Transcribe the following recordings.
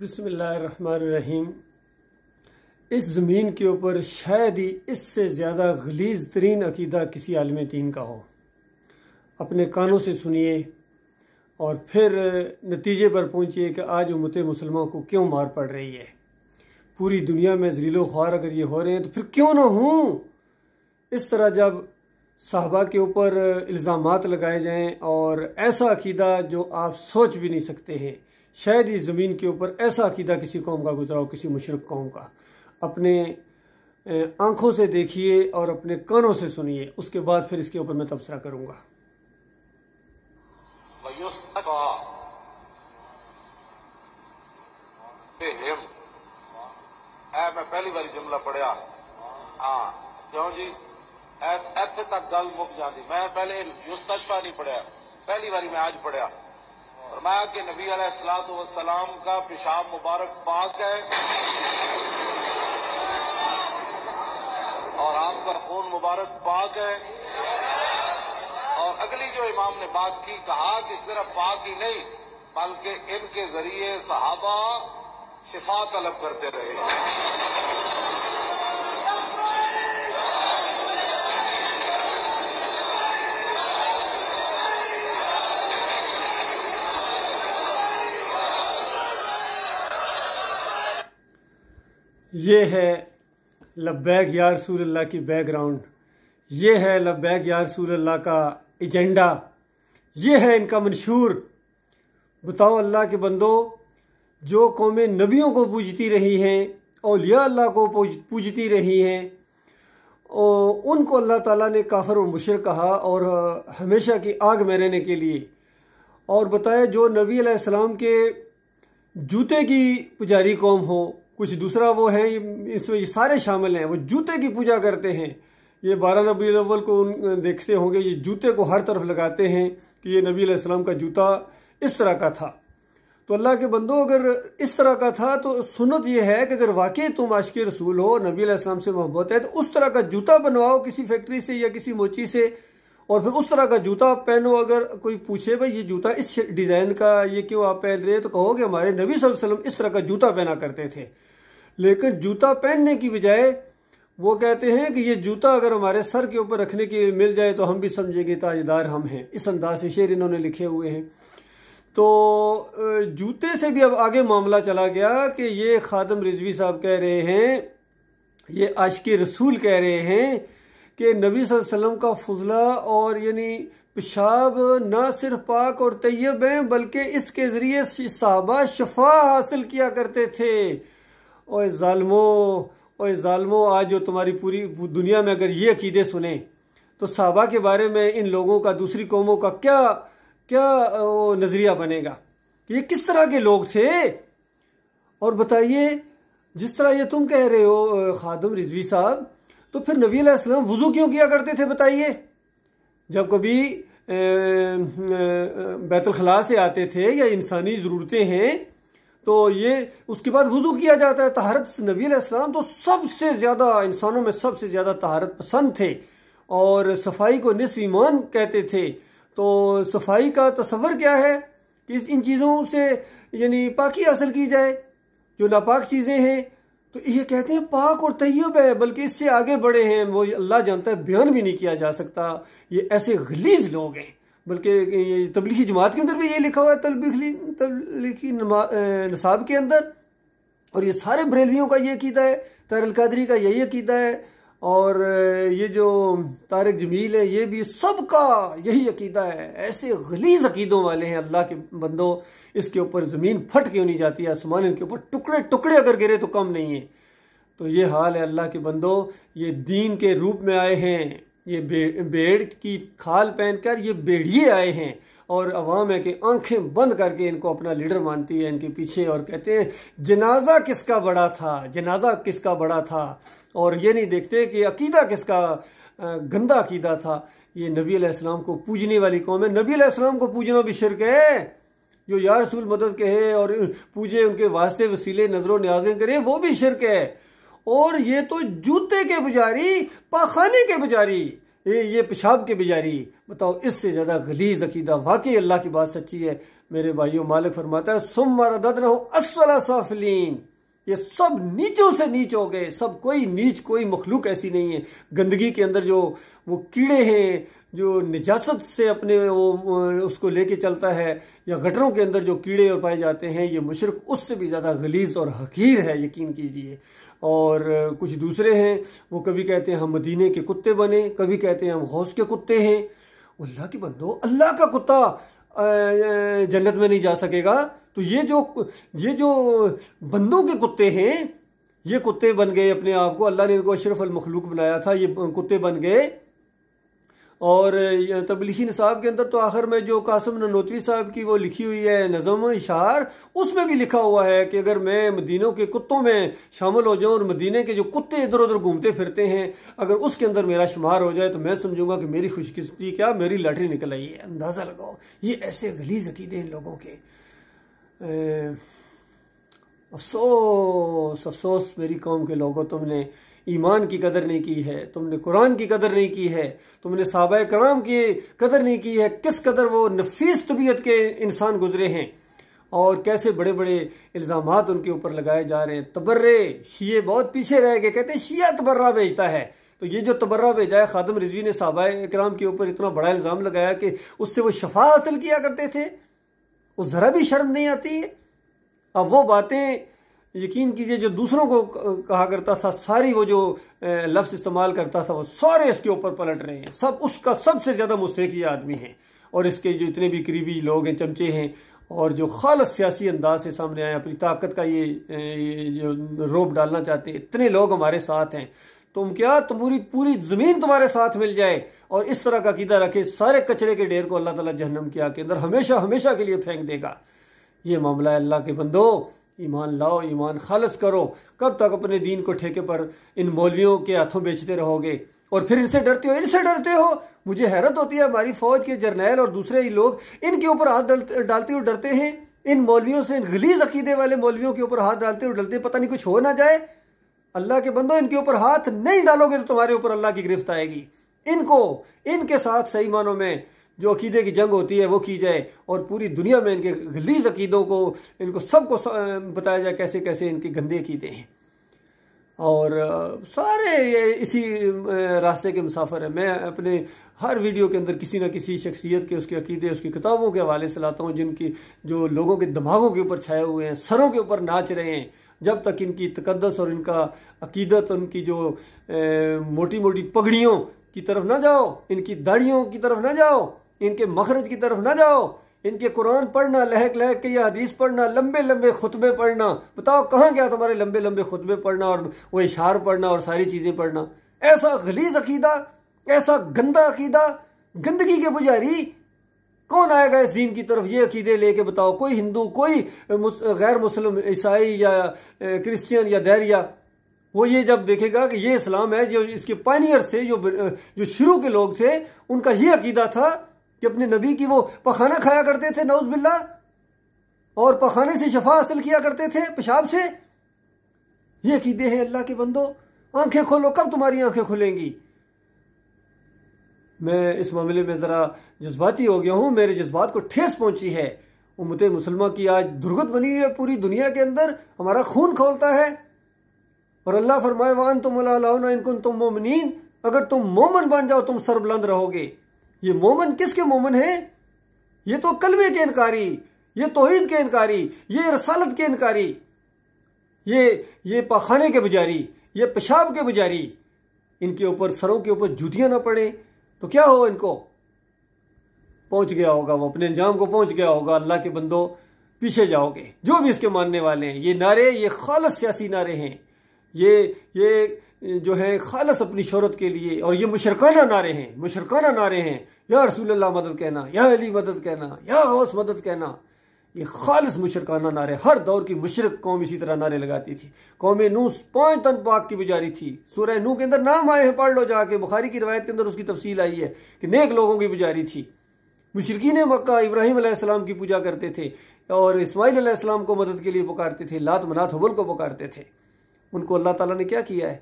बिस्मिल्लाहिर्रहमानिर्रहीम। इस ज़मीन के ऊपर शायद ही इससे ज़्यादा गलीज़ तरीन अकीदा किसी आलिम दीन का हो। अपने कानों से सुनिए और फिर नतीजे पर पहुँचिए कि आज उम्मत मुसलमान को क्यों मार पड़ रही है। पूरी दुनिया में ज़लीलो ख्वार अगर ये हो रहे हैं तो फिर क्यों ना हूँ। इस तरह जब साहबा के ऊपर इल्ज़ामात लगाए जाएं और ऐसा अकीदा जो आप सोच भी नहीं सकते हैं, शायद इस ज़मीन के ऊपर ऐसा अकीदा किसी कौम का गुजरा हो, किसी मुशरिक कौम का। अपने आंखों से देखिए और अपने कानों से सुनिए, उसके बाद फिर इसके ऊपर मैं तबसरा करूँगा। मैं पहली बार जुमला पढ़िया, हाँ क्यों जी ऐसे तक गल मुक जाती। मैं पहले युस्तशफा नहीं पढ़िया, पहली बारी मैं आज पढ़िया। फरमाया कि नबी अलैहिस्सलातु वस्सलाम का पेशाब मुबारक पाक है और आपका खून मुबारक पाक है। और अगली जो इमाम ने बात की, कहा कि सिर्फ पाक ही नहीं बल्कि इनके जरिए सहाबा शिफा तलब करते रहे। ये है लब्बैक या रसूलल्लाह की बैकग्राउंड, ये है लब्बैक या रसूलल्लाह का एजेंडा, ये है इनका मंशूर। बताओ अल्लाह के बंदो, जो कौमें नबियों को पूजती रही हैं, औलिया अल्लाह को पूजती रही हैं, उनको अल्लाह ताला ने काफिर और मुशरिक कहा और हमेशा की आग में रहने के लिए। और बताए जो नबी अलैहिस्सलाम के जूते की पुजारी कौम हो, कुछ दूसरा वो है, इसमें ये सारे शामिल हैं, वो जूते की पूजा करते हैं। ये 12 रबीउल अव्वल को देखते होंगे, ये जूते को हर तरफ लगाते हैं कि ये नबी अलैहिस्सलाम का जूता इस तरह का था। तो अल्लाह के बंदो, अगर इस तरह का था तो सुन्नत ये है कि अगर वाकई तुम आशिक़ रसूल हो, नबी अलैहिस्सलाम से मोहब्बत है, तो उस तरह का जूता बनवाओ किसी फैक्ट्री से या किसी मोची से, और फिर उस तरह का जूता पहनो। अगर कोई पूछे भाई ये जूता इस डिज़ाइन का ये क्यों आप पहन रहे, तो कहोगे हमारे नबी सल्लल्लाहु अलैहि वसल्लम इस तरह का जूता पहना करते थे। लेकिन जूता पहनने की बजाय वो कहते हैं कि ये जूता अगर हमारे सर के ऊपर रखने के लिए मिल जाए तो हम भी समझेंगे ताजदार हम हैं। इस अंदाज से शेर इन्होंने लिखे हुए हैं। तो जूते से भी अब आगे मामला चला गया कि ये खादम रिजवी साहब कह रहे हैं, ये आशिक़ रसूल कह रहे हैं कि नबी सल्लल्लाहु अलैहि वसल्लम का फुजला और यानी पेशाब ना सिर्फ पाक और तैयब हैं बल्कि इसके जरिए सहाबा शफा हासिल किया करते थे। ओए जालिमो, आज जो तुम्हारी पूरी दुनिया में अगर ये अकीदे सुने तो सहाबा के बारे में इन लोगों का दूसरी कौमों का क्या क्या नजरिया बनेगा कि ये किस तरह के लोग थे। और बताइए, जिस तरह ये तुम कह रहे हो खादम रिजवी साहब, तो फिर नबी अलैहिस्सलाम वुजू क्यों किया करते थे बताइए। जब कभी बैतुल खला से आते थे या इंसानी ज़रूरतें हैं तो ये उसके बाद वुजू किया जाता है। तहारत, नबी अलैहिस्सलाम तो सबसे ज़्यादा इंसानों में सबसे ज़्यादा तहारत पसंद थे और सफाई को निस्फ़ ईमान कहते थे। तो सफाई का तस्वर क्या है कि इन चीज़ों से यानी पाकी हासिल की जाए, जो नापाक चीज़ें हैं। तो ये कहते हैं पाक और तैयब है, बल्कि इससे आगे बढ़े हैं, वो अल्लाह जानता है, बयान भी नहीं किया जा सकता। ये ऐसे गलीज लोग हैं। बल्कि ये तबलीगी जमात के अंदर भी ये लिखा हुआ है, तबलीगी नसाब के अंदर। और ये सारे बरेलवियों का ये अकीदा है, तारिक कादरी का यही अकीदा है, और ये जो तारिक जमील है ये भी सबका यही अकीदा है। ऐसे गलीज अकीदों वाले हैं अल्लाह के बंदो, इसके ऊपर ज़मीन फट क्यों नहीं जाती, आसमान इनके ऊपर टुकड़े टुकड़े अगर गिरे तो कम नहीं है। तो ये हाल है अल्लाह के बंदो। ये दीन के रूप में आए हैं, ये भेड़ की खाल पहनकर ये भेड़िए आए हैं, और अवाम है कि आंखें बंद करके इनको अपना लीडर मानती है इनके पीछे, और कहते हैं जनाजा किसका बड़ा था, जनाजा किसका बड़ा था। और ये नहीं देखते कि अकीदा किसका गंदा अकीदा था। ये नबी अलैहिस्सलाम को पूजने वाली कौम है। नबी अलैहिस्सलाम को पूजना भी शिर्क है। जो या रसूल मदद कहे और पूजे, उनके वास्ते वसीले नजरों न्याज़ें करे, वो भी शिर्क है। और ये तो जूते के पुजारी, पाखाने के पुजारी, ये पेशाब के पुजारी। बताओ, इससे ज्यादा गलीज अकीदा। वाकई अल्लाह की बात सच्ची है। मेरे भाइयों, मालिक फरमाता है सुम्मा रददनाहु अस्फला साफिलीन, ये सब नीचों से नीच हो गए। सब, कोई नीच, कोई मखलूक ऐसी नहीं है। गंदगी के अंदर जो वो कीड़े हैं, जो निजासत से अपने वो उसको लेके चलता है, या गटरों के अंदर जो कीड़े पाए जाते हैं, ये मुशरिक उससे भी ज़्यादा गलीज और हकीर है, यकीन कीजिए। और कुछ दूसरे हैं, वो कभी कहते हैं हम मदीने के कुत्ते बने, कभी कहते हैं हम गौस के कुत्ते हैं। अल्लाह की बंदो, अल्लाह का कुत्ता जन्नत में नहीं जा सकेगा, तो ये जो बंदों के कुत्ते हैं, ये कुत्ते बन गए अपने आप को। अल्लाह ने इनको अशरफ अल मखलूक बनाया था, ये कुत्ते बन गए। और तबलीगी निसाब के अंदर तो आखिर में जो कासिम ननोतवी साहब की वो लिखी हुई है नज़म इशार, उसमें भी लिखा हुआ है कि अगर मैं मदीनों के कुत्तों में शामिल हो जाऊं और मदीने के जो कुत्ते इधर उधर घूमते फिरते हैं, अगर उसके अंदर मेरा शुमार हो जाए, तो मैं समझूंगा कि मेरी खुशकिस्मती क्या, मेरी लॉटरी निकल आई है। अंदाजा लगाओ, ये ऐसे गलीज अकीदे इन लोगों के। अफसोस अफसोस मेरी कौम के लोगों, तुमने ईमान की कदर नहीं की है, तुमने कुरान की कदर नहीं की है, तुमने सहाबाए कराम की कदर नहीं की है। किस कदर वो नफीस तबीयत के इंसान गुजरे हैं और कैसे बड़े बड़े इल्जामात उनके ऊपर लगाए जा रहे हैं। तबर्रे, शिये बहुत पीछे रह गए, कहते हैं शिया तबर्रा भेजता है। तो ये जो तबर्रा भेजा है, खादिम रिजवी ने सहाबाए कराम के ऊपर इतना बड़ा इल्जाम लगाया कि उससे वो शफा हासिल किया करते थे, वो जरा भी शर्म नहीं आती है। अब वो बातें यकीन कीजिए जो दूसरों को कहा करता था, सारी वो जो लफ्ज़ इस्तेमाल करता था, वो सारे इसके ऊपर पलट रहे हैं। सब उसका सबसे ज्यादा मुस्तहक़ ये आदमी है, और इसके जो इतने भी करीबी लोग हैं, चमचे हैं, और जो खालस सियासी अंदाज से सामने आए, अपनी ताकत का ये जो रोब डालना चाहते हैं। इतने लोग हमारे साथ हैं, तुम्हारी पूरी जमीन तुम्हारे साथ मिल जाए और इस तरह का अकीदा रखे, सारे कचरे के ढेर को अल्लाह ताला जहन्नम की आग के अंदर हमेशा हमेशा के लिए फेंक देगा। ये मामला है। अल्लाह के बंदो, ईमान लाओ, ईमान खालिस करो। कब तक अपने दीन को ठेके पर इन मौलवियों के हाथों बेचते रहोगे और फिर इनसे डरते हो। मुझे हैरत होती है, हमारी फौज के जर्नैल और दूसरे ही लोग इनके ऊपर हाथ डालते हुए डरते हैं, इन मौलवियों से, इन गलीज अकीदे वाले मौलवियों के ऊपर हाथ डालते हुए डरते, पता नहीं कुछ हो ना जाए। अल्लाह के बंदो, इनके ऊपर हाथ नहीं डालोगे तो तुम्हारे ऊपर अल्लाह की गिरफ्त आएगी। इनके साथ सही मानों में जो अकीदे की जंग होती है वो की जाए, और पूरी दुनिया में इनके गलीज अकीदों को, इनको सबको बताया जाए कैसे कैसे इनके गंदे अकीदे हैं। और सारे ये इसी रास्ते के मुसाफिर हैं। मैं अपने हर वीडियो के अंदर किसी न किसी शख्सियत के, उसके अकीदे, उसकी किताबों के हवाले से लाता हूँ, जिनकी जो लोगों के दिमागों के ऊपर छाए हुए हैं, सरों के ऊपर नाच रहे हैं। जब तक इनकी तकद्दस और इनका अकीदत, उनकी जो मोटी मोटी पगड़ियों की तरफ ना जाओ, इनकी दाढ़ियों की तरफ ना जाओ, इनके मखरज की तरफ ना जाओ, इनके कुरान पढ़ना, लहक लहक के या हदीस पढ़ना, लंबे लंबे खुतबे पढ़ना, बताओ कहाँ गया तुम्हारे लंबे लंबे खुतबे पढ़ना और वो इशार पढ़ना और सारी चीजें पढ़ना। ऐसा गलीज अकीदा, ऐसा गंदा अकीदा, गंदगी के पुजारी कौन आएगा इस दीन की तरफ? ये अकीदे लेके बताओ। कोई हिंदू, कोई गैर मुस्लिम, ईसाई या क्रिश्चियन या दैरिया, वो ये जब देखेगा कि ये इस्लाम है, जो इसके पायनियर से जो शुरू के लोग थे, उनका ये अकीदा था कि अपने नबी की वो पखाना खाया करते थे, नौज बिल्ला, और पखाने से शफा हासिल किया करते थे, पेशाब से। ये अकीदे हैं। अल्लाह के बंदो, आंखें खोलो। कब तुम्हारी आंखें खुलेंगी? मैं इस मामले में जरा जज्बाती हो गया हूं, मेरे जज्बात को ठेस पहुंची है। उम्मत मुसलमान की आज दुर्गत बनी हुई है पूरी दुनिया के अंदर, हमारा खून खौलता है। और अल्लाह फरमाए वान तुम इनकुन तुम मोमिनीन, अगर तुम मोमन बन जाओ तुम सरबुलंद रहोगे। ये मोमन किसके मोमन है? ये तो कलमे के इनकारी, ये तौहीद के इनकारी, ये रसालत के इनकारी, ये पखाने के पुजारी, ये पेशाब के पुजारी। इनके ऊपर, सरों के ऊपर जूतियां ना पड़े तो क्या हो? इनको पहुंच गया होगा, वो अपने अंजाम को पहुंच गया होगा। अल्लाह के बंदो, पीछे जाओगे। जो भी इसके मानने वाले हैं, ये नारे, ये खालस सियासी नारे हैं, ये जो है खालस अपनी शोहरत के लिए, और ये मुशरकाना नारे हैं, मुशरकाना नारे हैं। या रसूलुल्लाह मदद कहना, या अली मदद कहना, या गौस मदद कहना, ये खालिस मुशरकाना नारे। हर दौर की मुशरक कौम इसी तरह नारे लगाती थी। कौम नूह 5 टन पाक की पुजारी थी। सूरह नूह के अंदर नाम आए हैं, पढ़ लो जाके, बुखारी की रवायत के अंदर उसकी तफसील आई है कि नेक लोगों की पुजारी थी। मुशरिकीन मक्का इब्राहिम अलैहिस्सलाम की पूजा करते थे और इस्माइल अलैहिस्सलाम को मदद के लिए पुकारते थे, लात मनात हुबल को पुकारते थे। उनको अल्लाह ताला ने क्या किया है?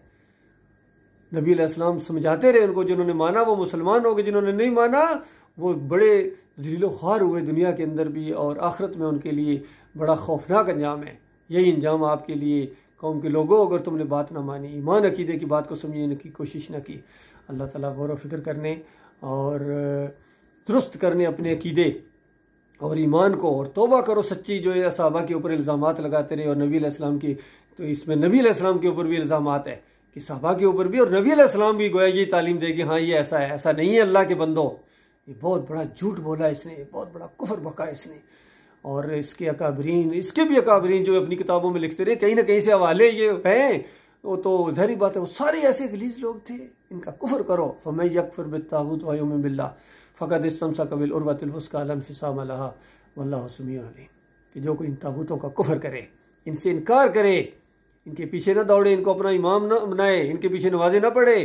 नबी अलैहिस्सलाम समझाते रहे उनको, जिन्होंने माना वो मुसलमान हो गए, जिन्होंने नहीं माना वो बड़े ज़लीलो ख्वार हुए दुनिया के अंदर भी, और आखिरत में उनके लिए बड़ा खौफनाक अंजाम है। यही अंजाम आपके लिए कौम के लोगों, अगर तुमने बात ना मानी, ईमान अकीदे की बात को समझने की कोशिश ना की। अल्लाह ताला गौर व फिक्र करने और दुरुस्त करने अपने अकीदे और ईमान को, और तौबा करो सच्ची जो है सहाबा के ऊपर इल्ज़ामात लगाते रहे और नबी अलैहिस्सलाम की, तो इसमें नबी अलैहिस्सलाम के ऊपर भी इल्ज़ामात है कि सहाबा के ऊपर भी, और नबी अलैहिस्सलाम भी गोया ये तालीम देगी हाँ ये ऐसा है, ऐसा नहीं है अल्लाह के बंदो, ये बहुत बड़ा झूठ बोला इसने, बहुत बड़ा कुफर बका इसने। और इसके अकाबरीन, इसके भी अकाबरीन जो अपनी किताबों में लिखते रहे, कहीं ना कहीं से हवाले ये हैं, वो तो ज़ाहिर बात है वो सारे ऐसे गलीज लोग थे। इनका कुफर करो, फमै यकफुर बित्तागूत व युमिन बिल्लाह फ़क़द इस्तमसक बिल उर्वतिल वुस्क़ा ला इंफ़िसाम लहा वल्लाहु समीउन अलीम। कि जो कोई इन तागूतों का कुफर करे, इनसे इनकार करे, इनके पीछे ना दौड़े, इनको अपना इमाम ना बनाए, इनके पीछे नमाज़ें ना पढ़े,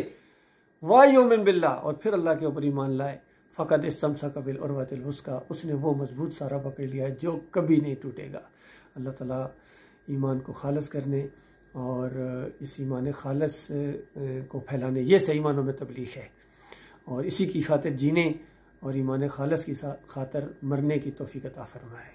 व युमिन बिल्लाह, और फिर अल्लाह के ऊपर ईमान लाए, फ़क़द इस्तमसक बिल उर्वतिल वुस्क़ा, उसने वो मजबूत सारा पकड़ लिया है जो कभी नहीं टूटेगा। अल्लाह ताला ईमान को खालिस करने और इस ईमान खालिस को फैलाने, ये सही मानों में तबलीग है, और इसी की खातिर जीने और ईमान खालिस की खातिर मरने की तौफीक अता फरमाए।